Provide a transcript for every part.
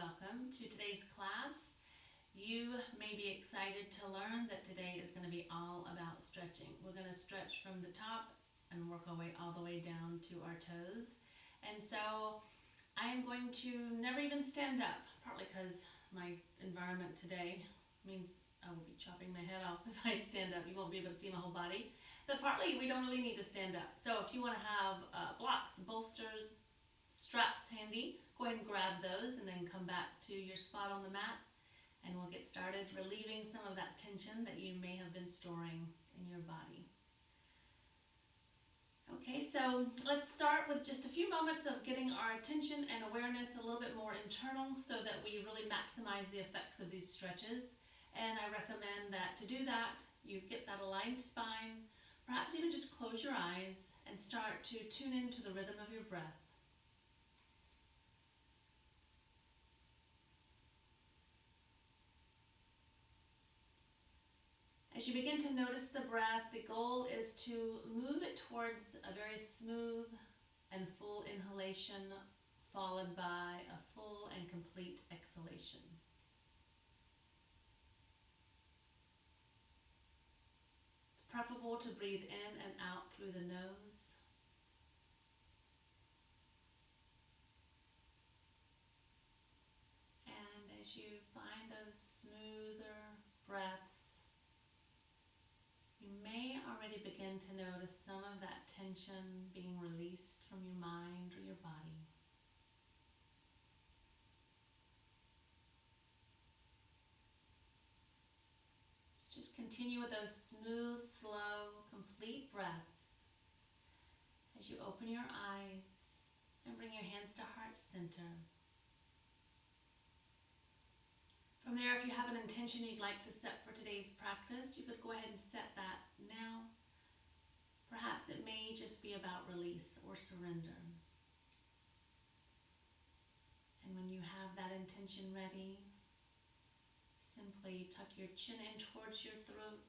welcome to today's class. You may be excited to learn that today is going to be all about stretching. We're going to stretch from the top and work our way all the way down to our toes. And so I am going to never even stand up, partly because my environment today means I will be chopping my head off if I stand up. You won't be able to see my whole body. But partly we don't really need to stand up. So if you want to have blocks, bolsters, straps handy, go ahead and grab those and then come back to your spot on the mat and we'll get started relieving some of that tension that you may have been storing in your body. Okay, so let's start with just a few moments of getting our attention and awareness a little bit more internal so that we really maximize the effects of these stretches. And I recommend that to do that, you get that aligned spine, perhaps even just close your eyes and start to tune into the rhythm of your breath. As you begin to notice the breath, the goal is to move it towards a very smooth and full inhalation, followed by a full and complete exhalation. It's preferable to breathe in and out through the nose. And as you find those smoother breaths, you may already begin to notice some of that tension being released from your mind or your body. So just continue with those smooth, slow, complete breaths as you open your eyes and bring your hands to heart center. From there, if you have an intention you'd like to set for today's practice, you could go ahead and set that now. Perhaps it may just be about release or surrender. And when you have that intention ready, simply tuck your chin in towards your throat,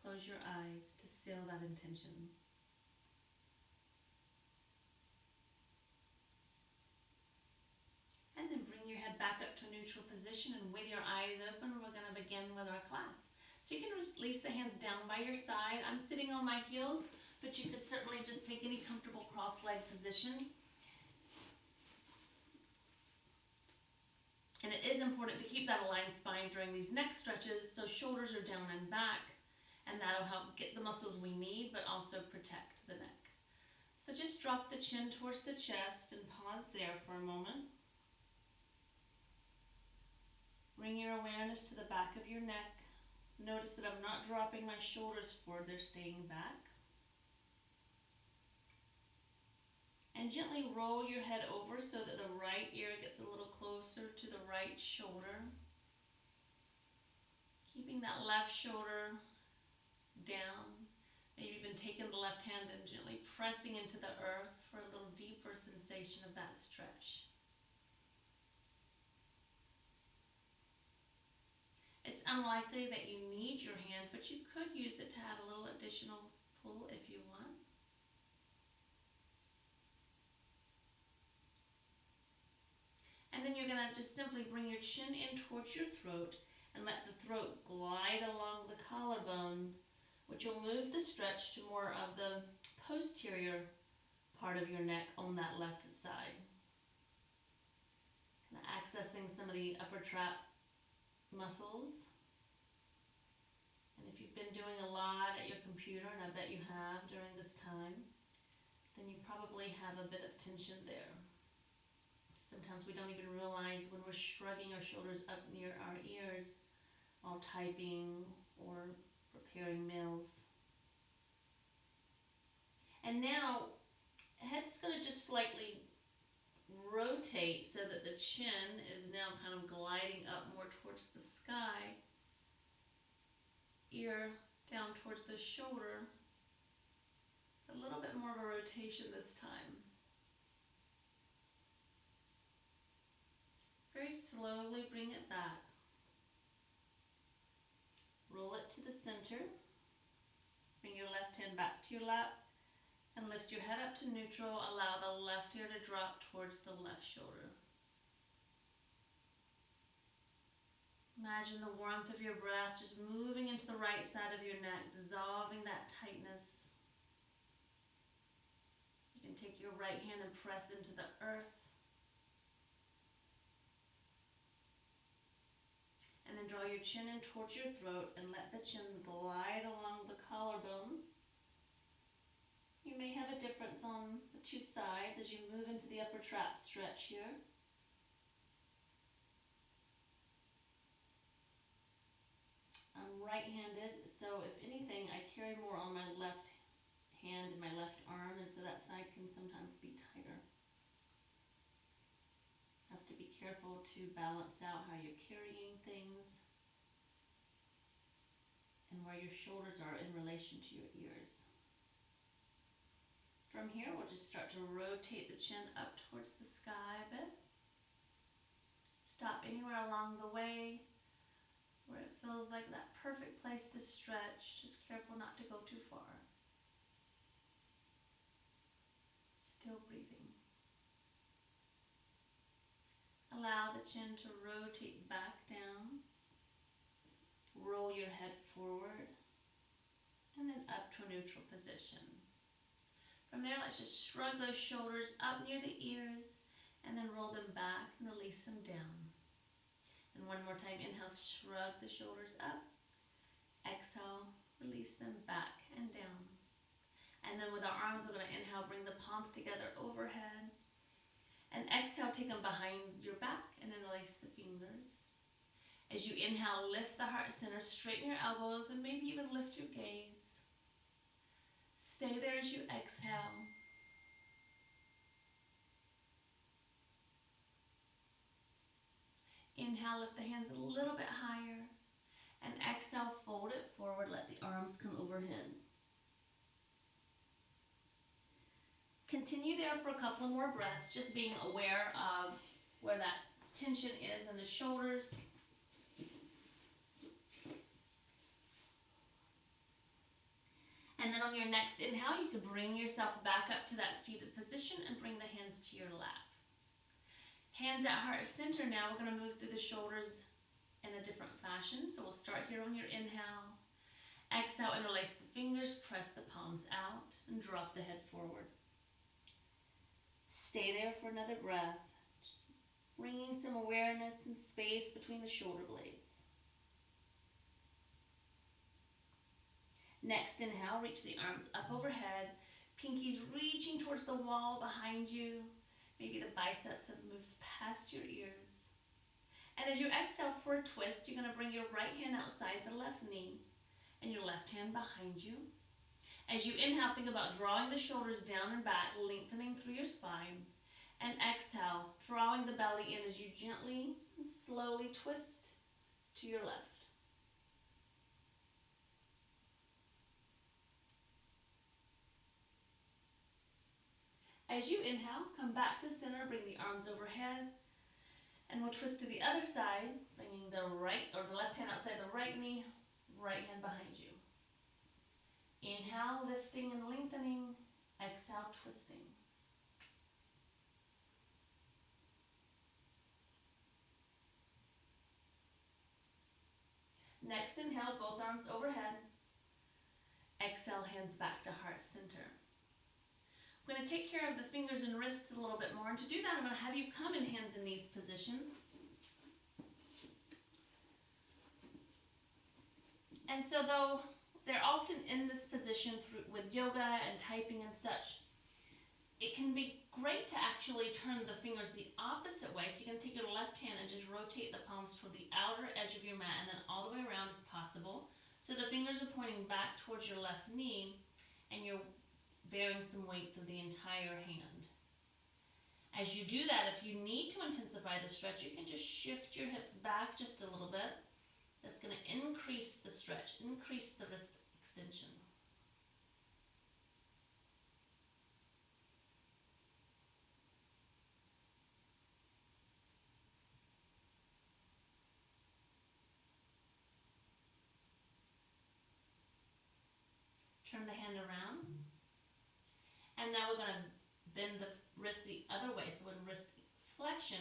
close your eyes to seal that intention. And then bring your head back up to a neutral position, and with your eyes open, we're going to begin with our class. So you can release the hands down by your side. I'm sitting on my heels, but you could certainly just take any comfortable cross-legged position. And it is important to keep that aligned spine during these neck stretches, so shoulders are down and back, and that'll help get the muscles we need, but also protect the neck. So just drop the chin towards the chest and pause there for a moment. Bring your awareness to the back of your neck. Notice that I'm not dropping my shoulders forward, they're staying back. And gently roll your head over so that the right ear gets a little closer to the right shoulder. Keeping that left shoulder down. Maybe even taking the left hand and gently pressing into the earth for a little deeper sensation of that stretch. It's unlikely that you need your hand, but you could use it to add a little additional pull if you want. And then you're going to just simply bring your chin in towards your throat and let the throat glide along the collarbone, which will move the stretch to more of the posterior part of your neck on that left side. Kind of accessing some of the upper trap muscles. And if you've been doing a lot at your computer, and I bet you have during this time, then you probably have a bit of tension there. Sometimes we don't even realize when we're shrugging our shoulders up near our ears while typing or preparing meals. And now, head's going to just slightly rotate so that the chin is now kind of gliding up more towards the sky. Ear down towards the shoulder. A little bit more of a rotation this time. Very slowly bring it back. Roll it to the center. Bring your left hand back to your lap and lift your head up to neutral. Allow the left ear to drop towards the left shoulder. Imagine the warmth of your breath just moving into the right side of your neck, dissolving that tightness. You can take your right hand and press into the earth. And then draw your chin in towards your throat and let the chin glide along the collarbone. You may have a difference on the two sides as you move into the upper trap stretch here. I'm right-handed, so if anything, I carry more on my left hand and my left arm, and so that side can sometimes be tighter. Have to be careful to balance out how you're carrying things and where your shoulders are in relation to your ears. From here, we'll just start to rotate the chin up towards the sky a bit. Stop anywhere along the way where it feels like that perfect place to stretch. Just careful not to go too far. Still breathing. Allow the chin to rotate back down. Roll your head forward and then up to a neutral position. From there, let's just shrug those shoulders up near the ears and then roll them back and release them down. And one more time, inhale, shrug the shoulders up. Exhale, release them back and down. And then with our arms, we're going to inhale, bring the palms together overhead. And exhale, take them behind your back and then release the fingers. As you inhale, lift the heart center, straighten your elbows, and maybe even lift your gaze. Stay there as you exhale. Inhale, lift the hands a little bit higher. And exhale, fold it forward, let the arms come overhead. Continue there for a couple more breaths, just being aware of where that tension is in the shoulders. And then on your next inhale, you can bring yourself back up to that seated position and bring the hands to your lap. Hands at heart center now. We're going to move through the shoulders in a different fashion. So we'll start here on your inhale. Exhale, interlace the fingers, press the palms out, and drop the head forward. Stay there for another breath, just bringing some awareness and space between the shoulder blades. Next inhale, reach the arms up overhead, pinkies reaching towards the wall behind you. Maybe the biceps have moved past your ears. And as you exhale for a twist, you're going to bring your right hand outside the left knee and your left hand behind you. As you inhale, think about drawing the shoulders down and back, lengthening through your spine. And exhale, drawing the belly in as you gently and slowly twist to your left. As you inhale, come back to center, bring the arms overhead, and we'll twist to the other side, bringing the right or the left hand outside the right knee, right hand behind you. Inhale, lifting and lengthening. Exhale, twisting. Next inhale, both arms overhead. Exhale, hands back to heart center. I'm going to take care of the fingers and wrists a little bit more. And to do that, I'm going to have you come in hands and knees position. And so though they're often in this position with yoga and typing and such, it can be great to actually turn the fingers the opposite way. So you're going to take your left hand and just rotate the palms toward the outer edge of your mat and then all the way around if possible. So the fingers are pointing back towards your left knee and you're bearing some weight through the entire hand. As you do that, if you need to intensify the stretch, you can just shift your hips back just a little bit. That's going to increase the stretch, increase the wrist extension. Turn the hand around. And now we're going to bend the wrist the other way. So in wrist flexion,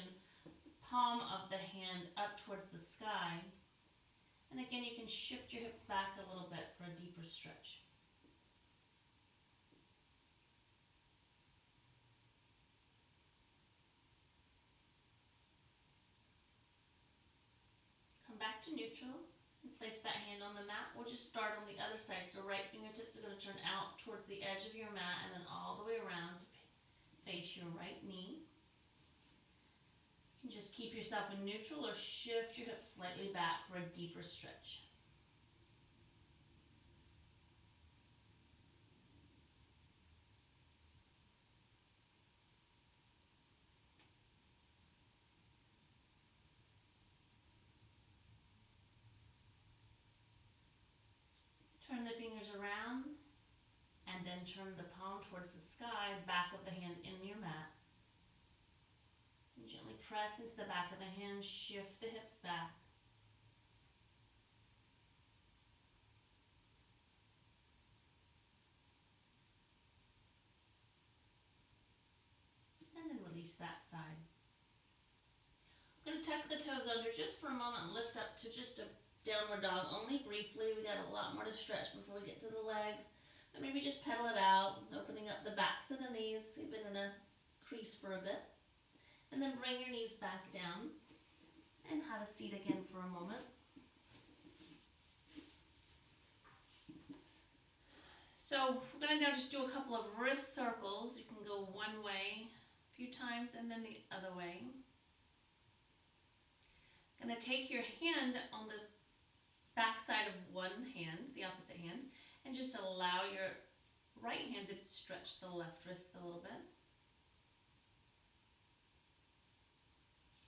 palm of the hand up towards the sky. And again, you can shift your hips back a little bit for a deeper stretch. Come back to neutral and place that hand on the mat. We'll just start on the other side. So right fingertips are going to turn out towards the edge of your mat and then all the way around to face your right knee. You can just keep yourself in neutral or shift your hips slightly back for a deeper stretch. Turn the fingers around and then turn the palm towards the sky, back of the hand in your mat. And gently press into the back of the hand, shift the hips back. And then release that side. I'm going to tuck the toes under just for a moment and lift up to just a downward dog, only briefly. We got a lot more to stretch before we get to the legs. But maybe just pedal it out, opening up the backs of the knees. We've been in a crease for a bit. And then bring your knees back down and have a seat again for a moment. So we're going to now just do a couple of wrist circles. You can go one way a few times and then the other way. Going to take your hand on the back side of one hand, the opposite hand, and just allow your right hand to stretch the left wrist a little bit.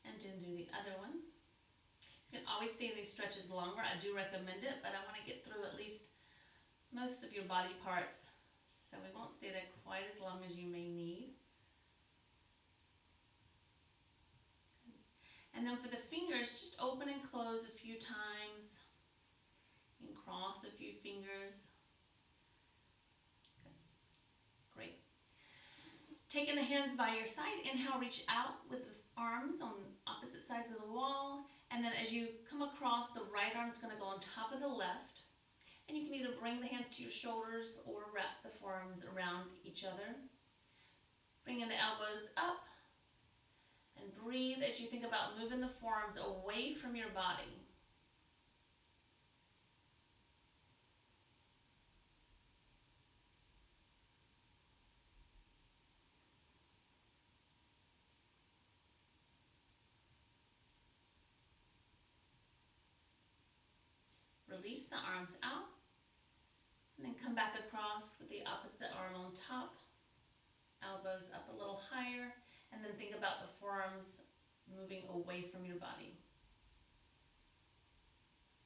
And then do the other one. You can always stay in these stretches longer. I do recommend it, but I want to get through at least most of your body parts, so we won't stay there quite as long as you may need. And then for the fingers, just open and close a few times. You can cross a few fingers. Good. Great. Taking the hands by your side, inhale, reach out with the arms on opposite sides of the wall. And then as you come across, the right arm is going to go on top of the left. And you can either bring the hands to your shoulders or wrap the forearms around each other. Bringing the elbows up. And breathe as you think about moving the forearms away from your body. Release the arms out. And then come back across with the opposite arm on top. Elbows up a little higher. And then think about the forearms moving away from your body.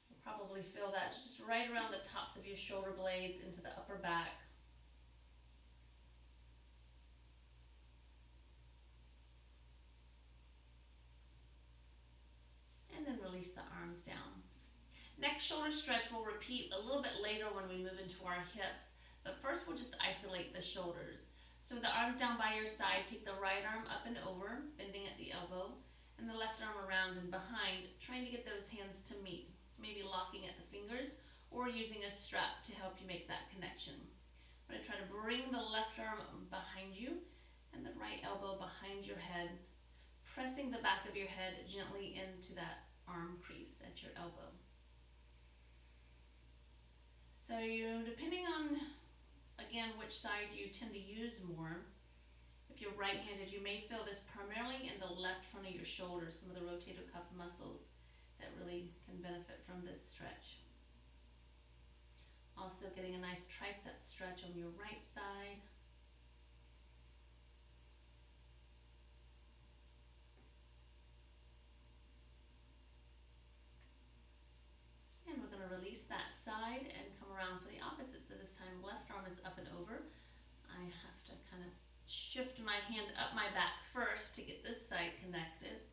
You'll probably feel that just right around the tops of your shoulder blades into the upper back. And then release the arms down. Next shoulder stretch we'll repeat a little bit later when we move into our hips. But first we'll just isolate the shoulders. So the arms down by your side, take the right arm up and over, bending at the elbow, and the left arm around and behind, trying to get those hands to meet, maybe locking at the fingers or using a strap to help you make that connection. I'm going to try to bring the left arm behind you and the right elbow behind your head, pressing the back of your head gently into that arm crease at your elbow. So depending on again, which side you tend to use more. If you're right-handed, you may feel this primarily in the left front of your shoulders, some of the rotator cuff muscles that really can benefit from this stretch. Also getting a nice tricep stretch on your right side. And we're going to release that side and come around for the opposite. So this time left arm is up and over. I have to kind of shift my hand up my back first to get this side connected.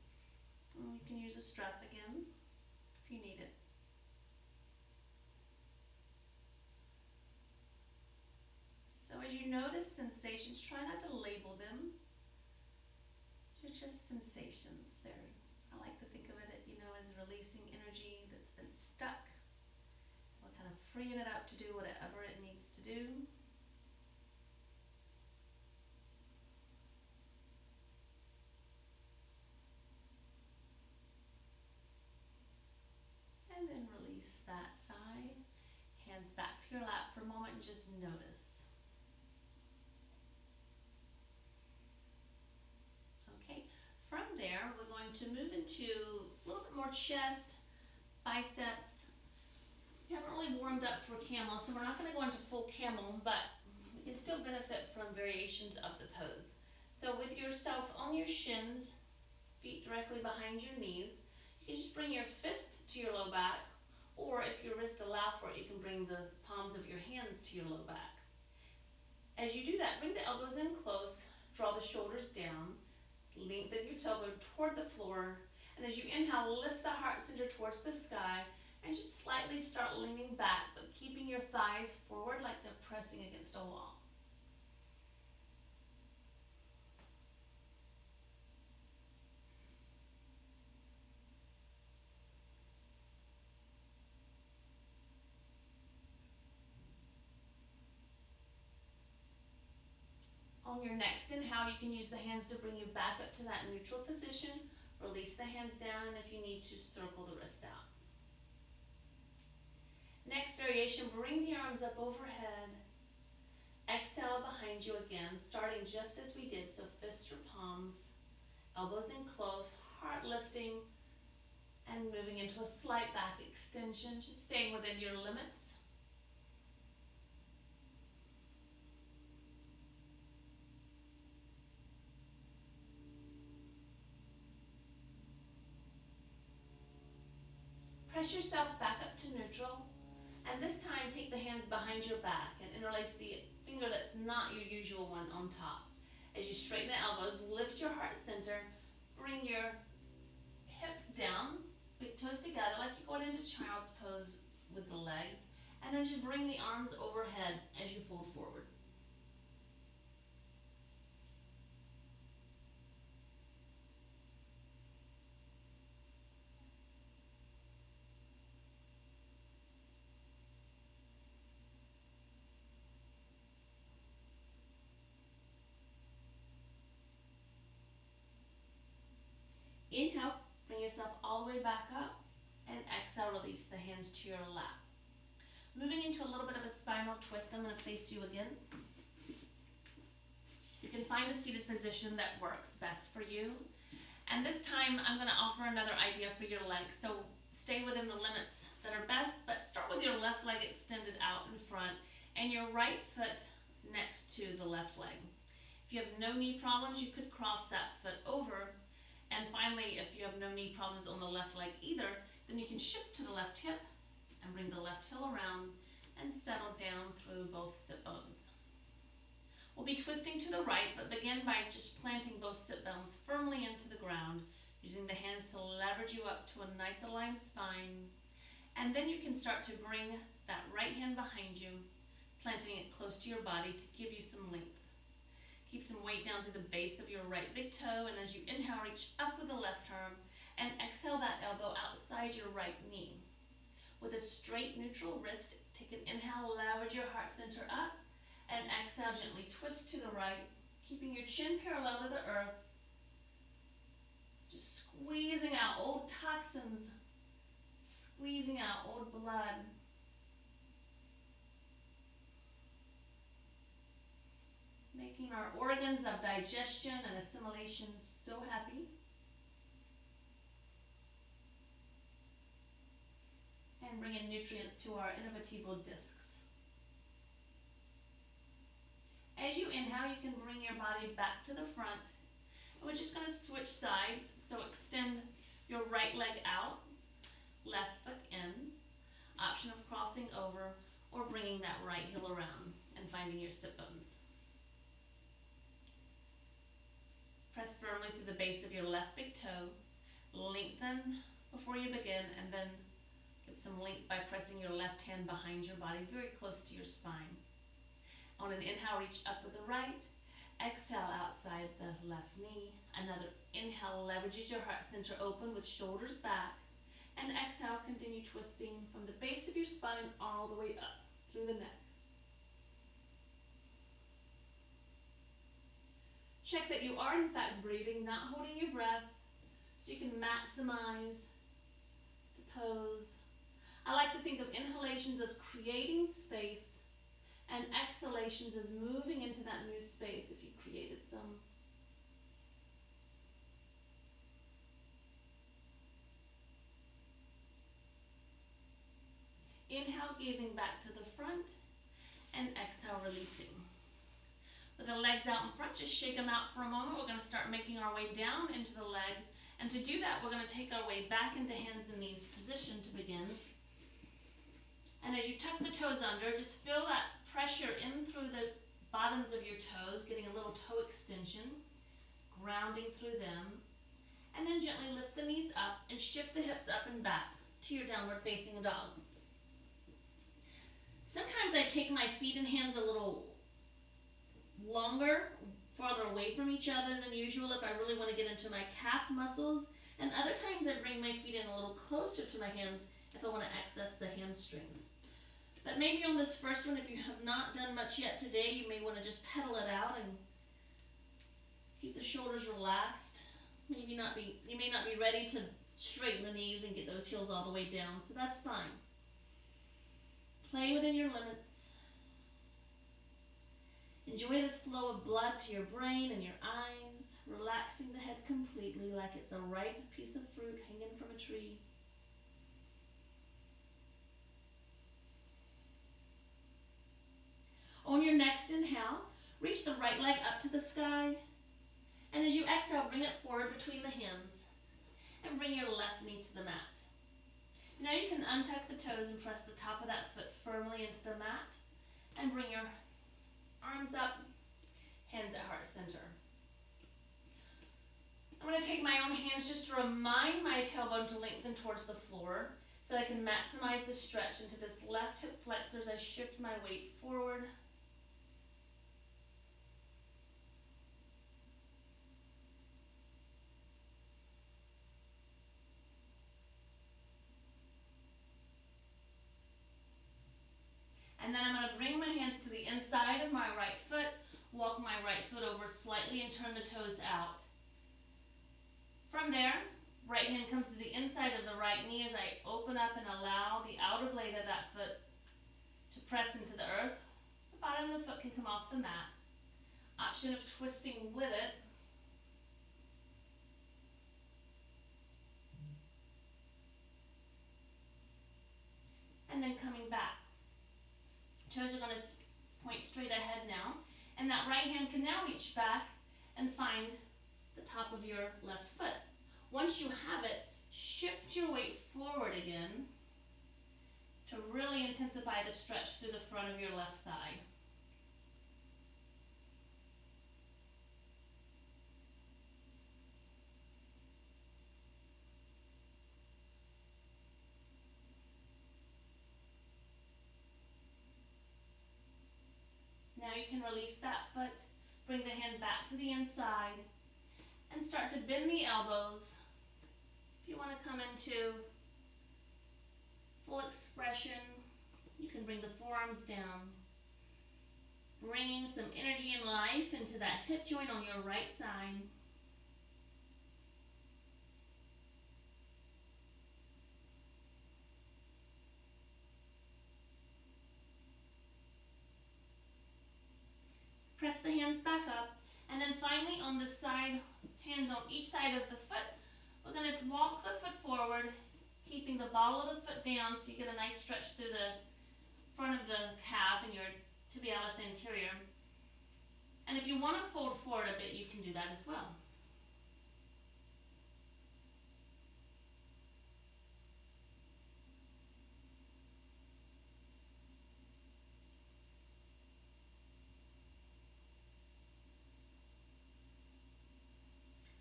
And you can use a strap again if you need it. So as you notice sensations, try not to label them. They're just sensations. I like to think of it, as releasing energy that's been stuck freeing it up to do whatever it needs to do. And then release that side. Hands back to your lap for a moment and just notice. Okay, from there we're going to move into a little bit more chest, biceps. You haven't really warmed up for camel, so we're not going to go into full camel, but we can still benefit from variations of the pose. So with yourself on your shins, feet directly behind your knees, you can just bring your fist to your low back, or if your wrists allow for it, you can bring the palms of your hands to your low back. As you do that, bring the elbows in close, draw the shoulders down, lengthen your tailbone toward the floor, and as you inhale, lift the heart center towards the sky, and just slightly start leaning back, but keeping your thighs forward like they're pressing against a wall. On your next inhale, you can use the hands to bring you back up to that neutral position. Release the hands down, and if you need to, circle the wrist out. Next variation, bring the arms up overhead. Exhale behind you again, starting just as we did, so fists or palms, elbows in close, heart lifting, and moving into a slight back extension, just staying within your limits. Press yourself back up to neutral, and this time take the hands behind your back and interlace the finger that's not your usual one on top. As you straighten the elbows, lift your heart center, bring your hips down, big toes together like you're going into child's pose with the legs, and then just bring the arms overhead as you fold forward. Inhale, bring yourself all the way back up, and exhale, release the hands to your lap. Moving into a little bit of a spinal twist, I'm going to face you again. You can find a seated position that works best for you. And this time, I'm going to offer another idea for your legs. So stay within the limits that are best, but start with your left leg extended out in front and your right foot next to the left leg. If you have no knee problems, you could cross that foot over. And finally, if you have no knee problems on the left leg either, then you can shift to the left hip and bring the left heel around and settle down through both sit bones. We'll be twisting to the right, but begin by just planting both sit bones firmly into the ground, using the hands to leverage you up to a nice aligned spine. And then you can start to bring that right hand behind you, planting it close to your body to give you some length. Keep some weight down through the base of your right big toe, and as you inhale, reach up with the left arm, and exhale that elbow outside your right knee. With a straight neutral wrist, take an inhale, leverage your heart center up, and exhale, gently twist to the right, keeping your chin parallel to the earth. Just squeezing out old toxins, squeezing out old blood. Making our organs of digestion and assimilation so happy. And bringing nutrients to our intervertebral discs. As you inhale, you can bring your body back to the front. And we're just going to switch sides. So extend your right leg out, left foot in. Option of crossing over or bringing that right heel around and finding your sit bones. Press firmly through the base of your left big toe. Lengthen before you begin, and then give some length by pressing your left hand behind your body, very close to your spine. On an inhale, reach up with the right. Exhale, outside the left knee. Another inhale leverages your heart center open with shoulders back. And exhale, continue twisting from the base of your spine all the way up through the neck. Check that you are in fact breathing, not holding your breath, so you can maximize the pose. I like to think of inhalations as creating space and exhalations as moving into that new space if you created some. Inhale, gazing back to the front, and exhale, releasing. With the legs out in front, just shake them out for a moment. We're going to start making our way down into the legs. And to do that, we're going to take our way back into hands and knees position to begin. And as you tuck the toes under, just feel that pressure in through the bottoms of your toes, getting a little toe extension, grounding through them. And then gently lift the knees up and shift the hips up and back to your downward facing dog. Sometimes I take my feet and hands a little longer, farther away from each other than usual if I really want to get into my calf muscles. And other times I bring my feet in a little closer to my hands if I want to access the hamstrings. But maybe on this first one, if you have not done much yet today, you may want to just pedal it out and keep the shoulders relaxed. You may not be ready to straighten the knees and get those heels all the way down, so that's fine. Play within your limits. Enjoy this flow of blood to your brain and your eyes, relaxing the head completely like it's a ripe piece of fruit hanging from a tree. On your next inhale, reach the right leg up to the sky, and as you exhale, bring it forward between the hands, and bring your left knee to the mat. Now you can untuck the toes and press the top of that foot firmly into the mat, and bring your arms up, hands at heart center. I'm going to take my own hands just to remind my tailbone to lengthen towards the floor so I can maximize the stretch into this left hip flexor as I shift my weight forward. And then I'm going to bring my hands to the inside of my right foot, walk my right foot over slightly and turn the toes out. From there, right hand comes to the inside of the right knee as I open up and allow the outer blade of that foot to press into the earth. The bottom of the foot can come off the mat. Option of twisting with it. And then coming back. Toes are going to point straight ahead now, and that right hand can now reach back and find the top of your left foot. Once you have it, shift your weight forward again to really intensify the stretch through the front of your left thigh. Now you can release that foot, bring the hand back to the inside, and start to bend the elbows. If you want to come into full expression, you can bring the forearms down. Bringing some energy and life into that hip joint on your right side. Press the hands back up, and then finally on the side, hands on each side of the foot, we're going to walk the foot forward, keeping the ball of the foot down so you get a nice stretch through the front of the calf and your tibialis anterior. And if you want to fold forward a bit, you can do that as well.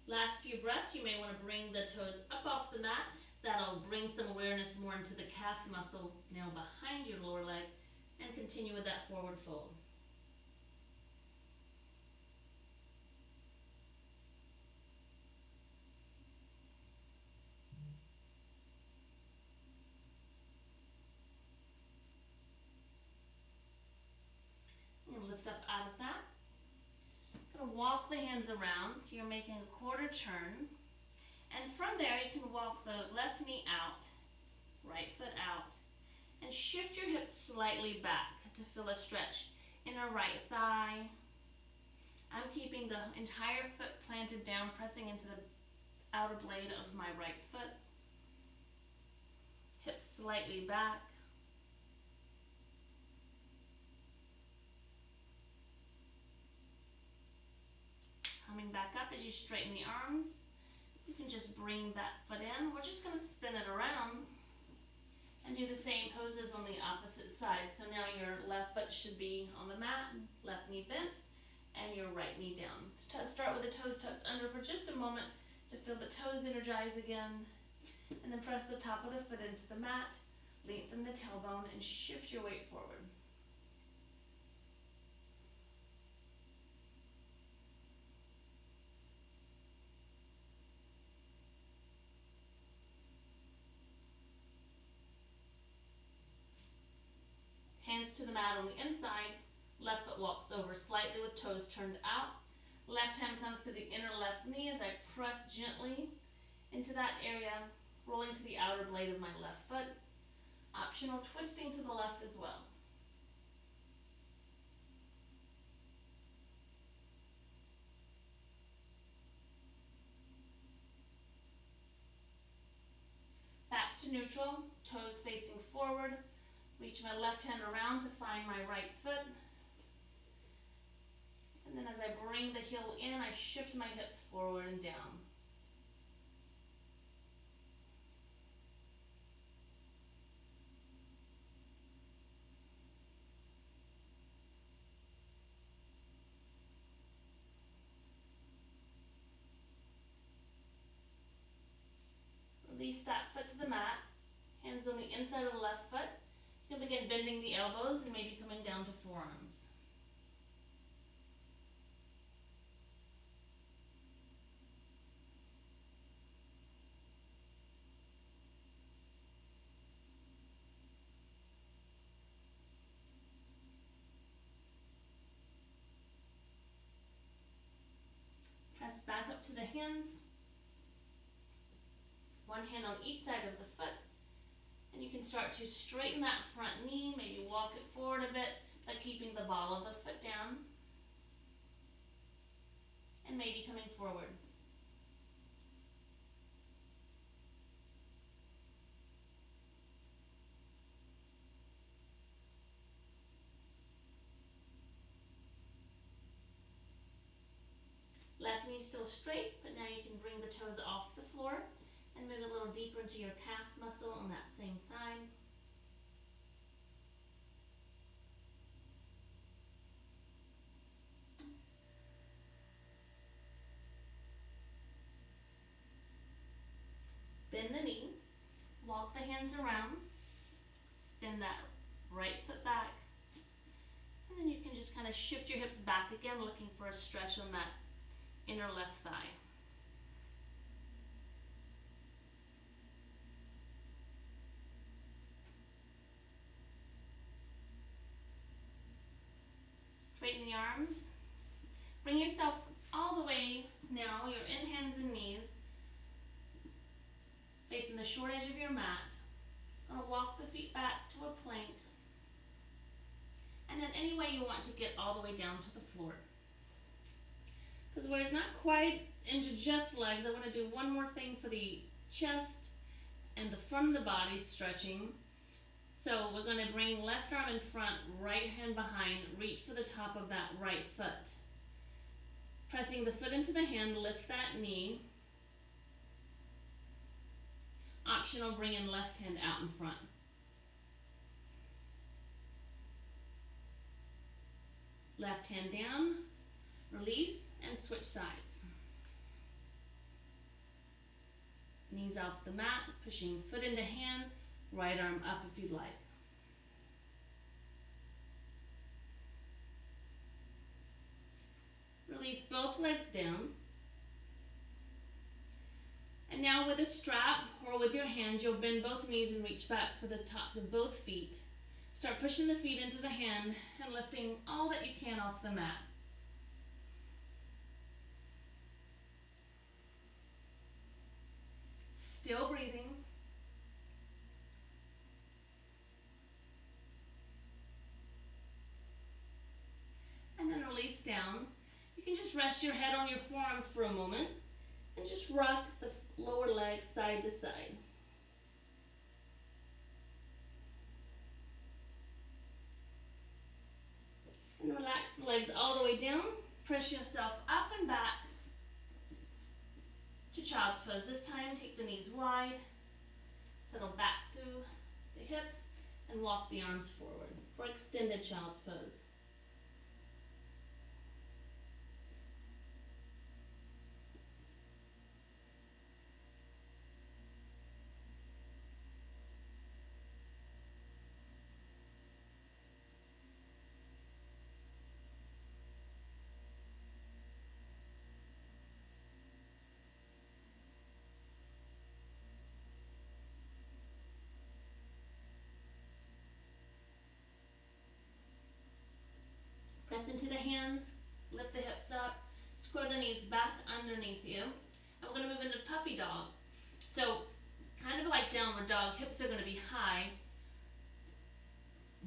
Last few breaths, you may want to bring the toes up off the mat. That'll bring some awareness more into the calf muscle now behind your lower leg, and continue with that forward fold. can walk the hands around, so you're making a quarter turn. And from there, you can walk the left knee out, right foot out, and shift your hips slightly back to feel a stretch in our right thigh. I'm keeping the entire foot planted down, pressing into the outer blade of my right foot. Hips slightly back. Coming back up as you straighten the arms. You can just bring that foot in. We're just going to spin it around and do the same poses on the opposite side. So now your left foot should be on the mat, left knee bent, and your right knee down. Start with the toes tucked under for just a moment to feel the toes energize again, and then press the top of the foot into the mat, lengthen the tailbone, and shift your weight forward. Hands to the mat on the inside, left foot walks over slightly with toes turned out. Left hand comes to the inner left knee as I press gently into that area, rolling to the outer blade of my left foot. Optional twisting to the left as well. Back to neutral, toes facing forward. Reach my left hand around to find my right foot. And then as I bring the heel in, I shift my hips forward and down. Release that foot to the mat. Hands on the inside of the left foot. You'll begin bending the elbows and maybe coming down to forearms. Press back up to the hands. One hand on each side of the foot. And you can start to straighten that front knee, maybe walk it forward a bit by keeping the ball of the foot down. And maybe coming forward. Left knee still straight, but now you can bring the toes off the floor and move a little deeper into your calf muscle on that same side. Bend the knee, walk the hands around, spin that right foot back, and then you can just kind of shift your hips back again, looking for a stretch on that inner left thigh. Straighten the arms. Bring yourself all the way now. You're in hands and knees, facing the short edge of your mat. Gonna walk the feet back to a plank. And then any way you want to get all the way down to the floor. Because we're not quite into just legs, I want to do one more thing for the chest and the front of the body stretching. So we're going to bring left arm in front, right hand behind, reach for the top of that right foot. Pressing the foot into the hand, lift that knee. Optional, bring in left hand out in front. Left hand down, release, and switch sides. Knees off the mat, pushing foot into hand, right arm up if you'd like. Release both legs down. And now with a strap or with your hands, you'll bend both knees and reach back for the tops of both feet. Start pushing the feet into the hand and lifting all that you can off the mat. Still breathing. And then release down. You can just rest your head on your forearms for a moment and just rock the lower leg side to side. And relax the legs all the way down. Press yourself up and back to child's pose. This time, take the knees wide, settle back through the hips, and walk the arms forward for extended child's pose. Press into the hands, lift the hips up, square the knees back underneath you. And we're going to move into puppy dog. So kind of like downward dog, hips are going to be high,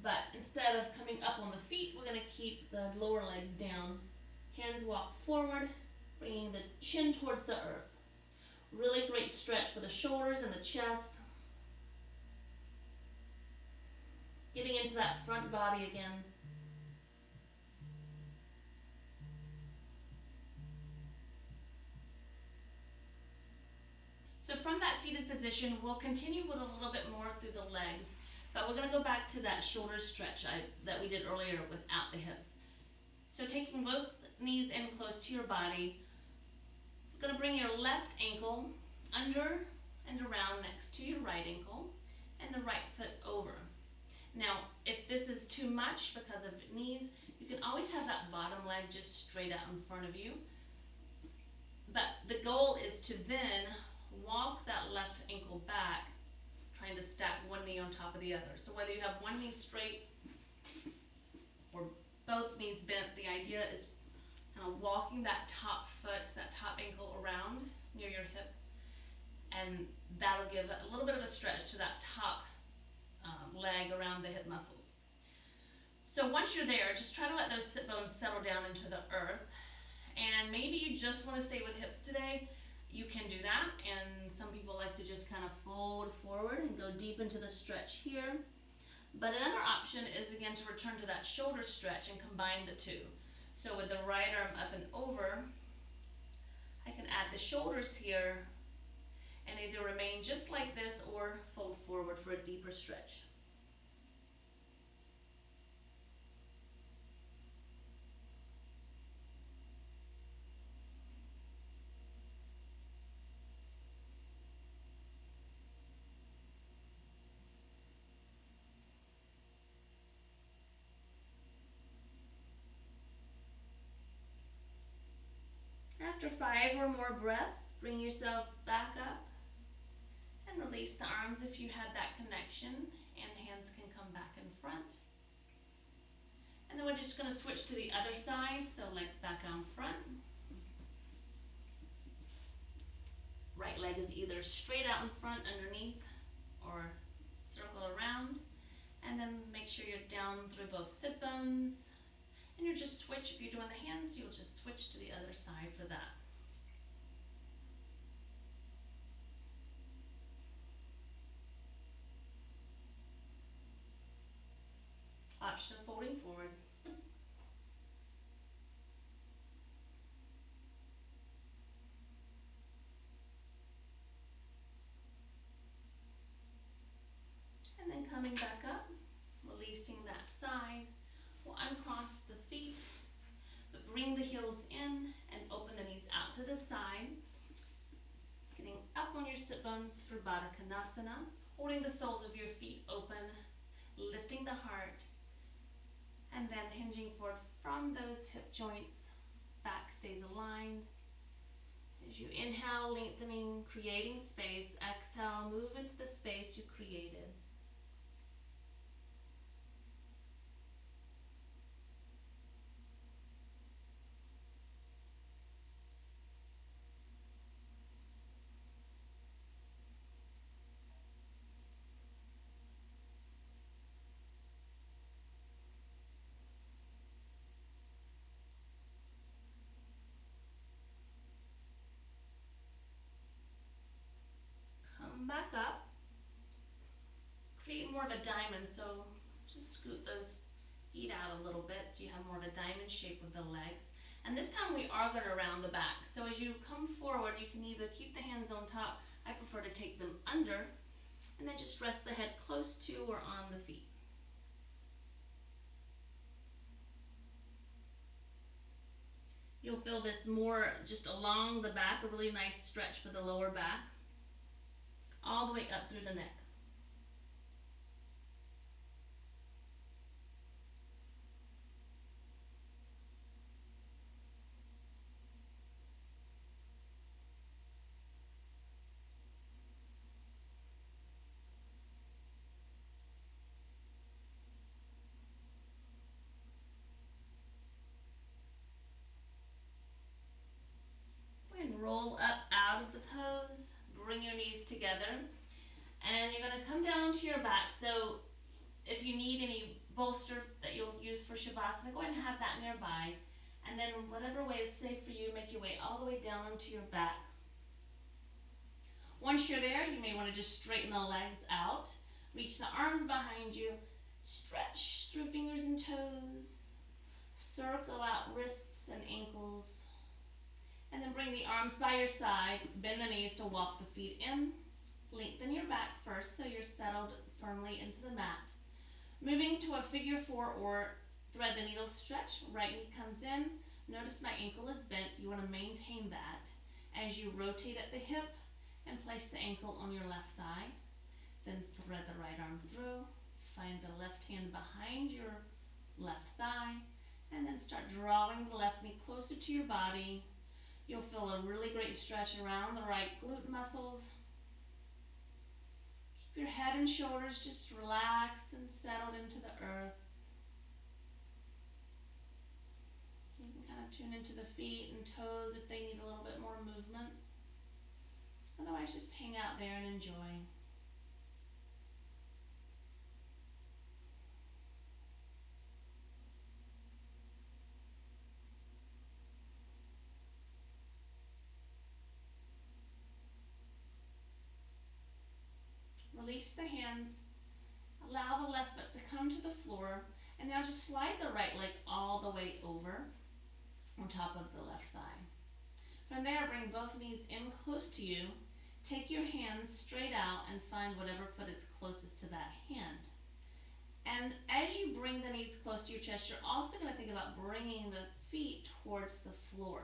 but instead of coming up on the feet, we're going to keep the lower legs down. Hands walk forward, bringing the chin towards the earth. Really great stretch for the shoulders and the chest. Getting into that front body again. So from that seated position, we'll continue with a little bit more through the legs, but we're going to go back to that shoulder stretch that we did earlier without the hips. So taking both knees in close to your body, you're going to bring your left ankle under and around next to your right ankle, and the right foot over. Now, if this is too much because of knees, you can always have that bottom leg just straight out in front of you. But the goal is to then walk that left ankle back, trying to stack one knee on top of the other. So whether you have one knee straight or both knees bent, the idea is kind of walking that top foot, that top ankle around near your hip, and that'll give a little bit of a stretch to that top leg around the hip muscles. So once you're there, just try to let those sit bones settle down into the earth. And maybe you just want to stay with hips today. You can do that, and some people like to just kind of fold forward and go deep into the stretch here. But another option is again to return to that shoulder stretch and combine the two. So with the right arm up and over, I can add the shoulders here and either remain just like this or fold forward for a deeper stretch. After 5 or more breaths, bring yourself back up and release the arms if you had that connection, and hands can come back in front. And then we're just going to switch to the other side, so legs back out in front. Right leg is either straight out in front underneath or circle around. And then make sure you're down through both sit bones. And you just switch, if you're doing the hands, you'll just switch to the other side for that. Option of folding forward. And then coming back up, releasing that side. We'll uncross the feet, but bring the heels in and open the knees out to the side. Getting up on your sit bones for Baddha Konasana, holding the soles of your feet open, lifting the heart, and then hinging forward from those hip joints. Back stays aligned. As you inhale, lengthening, creating space. Exhale, move into the space you created. come back up. Create more of a diamond, so just scoot those feet out a little bit so you have more of a diamond shape with the legs. And this time we are going to round the back. So as you come forward, you can either keep the hands on top. I prefer to take them under, and then just rest the head close to or on the feet. You'll feel this more just along the back, a really nice stretch for the lower back, all the way up through the neck. Roll up out of the pose, bring your knees together, and you're going to come down to your back. So if you need any bolster that you'll use for Shavasana, go ahead and have that nearby. And then whatever way is safe for you, make your way all the way down onto your back. Once you're there, you may want to just straighten the legs out. Reach the arms behind you. Stretch through fingers and toes. Circle out wrists and ankles. And then bring the arms by your side, bend the knees to walk the feet in. Lengthen your back first so you're settled firmly into the mat. Moving to a figure four or thread the needle stretch. Right knee comes in. Notice my ankle is bent. You want to maintain that. As you rotate at the hip and place the ankle on your left thigh. Then thread the right arm through. Find the left hand behind your left thigh. And then start drawing the left knee closer to your body. You'll feel a really great stretch around the right glute muscles. Keep your head and shoulders just relaxed and settled into the earth. You can kind of tune into the feet and toes if they need a little bit more movement. Otherwise, just hang out there and enjoy. Release the hands, allow the left foot to come to the floor, and now just slide the right leg all the way over on top of the left thigh. From there, bring both knees in close to you, take your hands straight out and find whatever foot is closest to that hand. And as you bring the knees close to your chest, you're also going to think about bringing the feet towards the floor.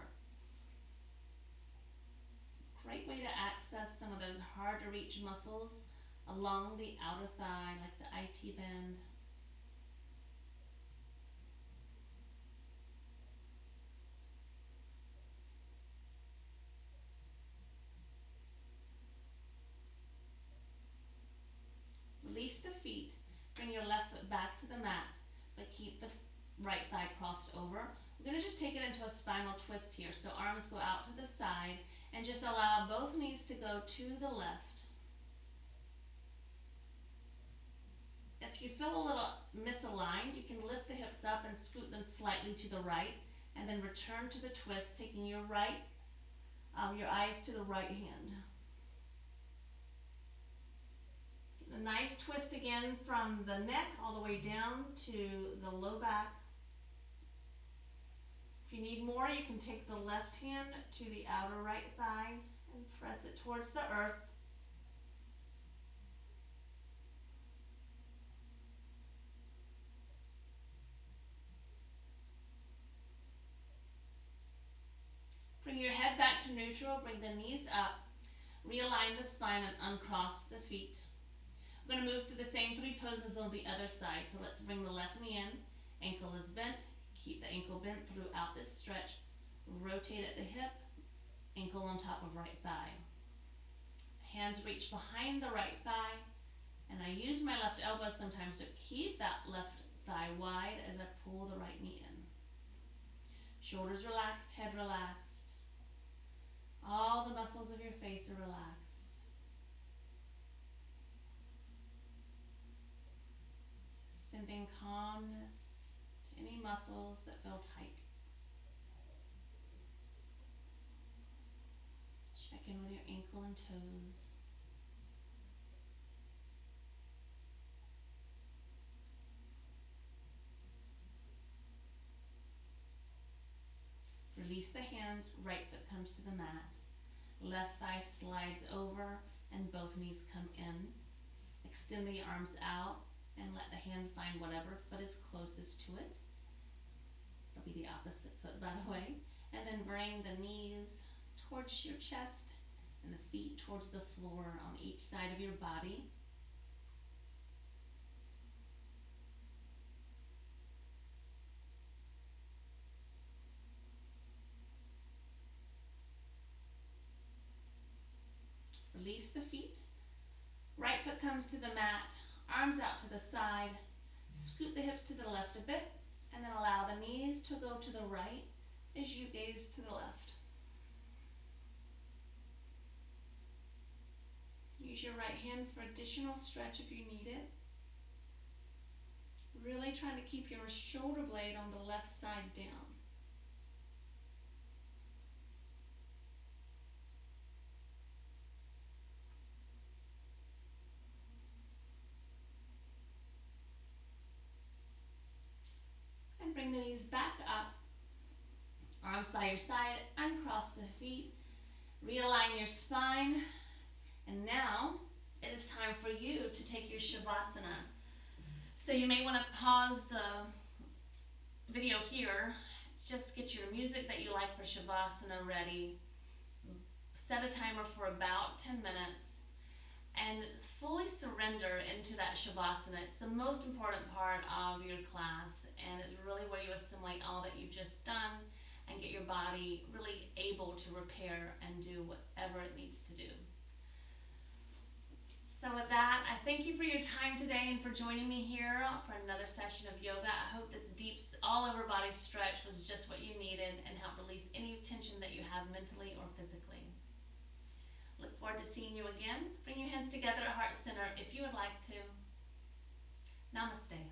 Great way to access some of those hard to reach muscles along the outer thigh, like the IT band. Release the feet, bring your left foot back to the mat, but keep the right thigh crossed over. We're going to just take it into a spinal twist here. So arms go out to the side and just allow both knees to go to the left. If you feel a little misaligned, you can lift the hips up and scoot them slightly to the right, and then return to the twist, taking your eyes to the right hand. A nice twist again from the neck all the way down to the low back. If you need more, you can take the left hand to the outer right thigh and press it towards the earth. Bring your head back to neutral, bring the knees up, realign the spine and uncross the feet. We're going to move through the same three poses on the other side. So let's bring the left knee in, ankle is bent, keep the ankle bent throughout this stretch, rotate at the hip, ankle on top of right thigh. Hands reach behind the right thigh, and I use my left elbow sometimes to keep that left thigh wide as I pull the right knee in. Shoulders relaxed, head relaxed. All the muscles of your face are relaxed. Sending calmness to any muscles that feel tight. Check in with your ankle and toes. to the mat. Left thigh slides over and both knees come in. Extend the arms out and let the hand find whatever foot is closest to it. It'll be the opposite foot, by the way. And then bring the knees towards your chest and the feet towards the floor on each side of your body. Release the feet. Right foot comes to the mat, arms out to the side. Scoot the hips to the left a bit, and then allow the knees to go to the right as you gaze to the left. Use your right hand for additional stretch if you need it. Really trying to keep your shoulder blade on the left side down. And bring the knees back up. Arms by your side, uncross the feet. Realign your spine. And now it is time for you to take your Shavasana. So you may want to pause the video here. Just get your music that you like for Shavasana ready. Set a timer for about 10 minutes. And fully surrender into that Shavasana. It's the most important part of your class. And it's really where you assimilate all that you've just done and get your body really able to repair and do whatever it needs to do. So with that, I thank you for your time today and for joining me here for another session of yoga. I hope this deep all over body stretch was just what you needed and helped release any tension that you have mentally or physically. Look forward to seeing you again. Bring your hands together at heart center if you would like to. Namaste.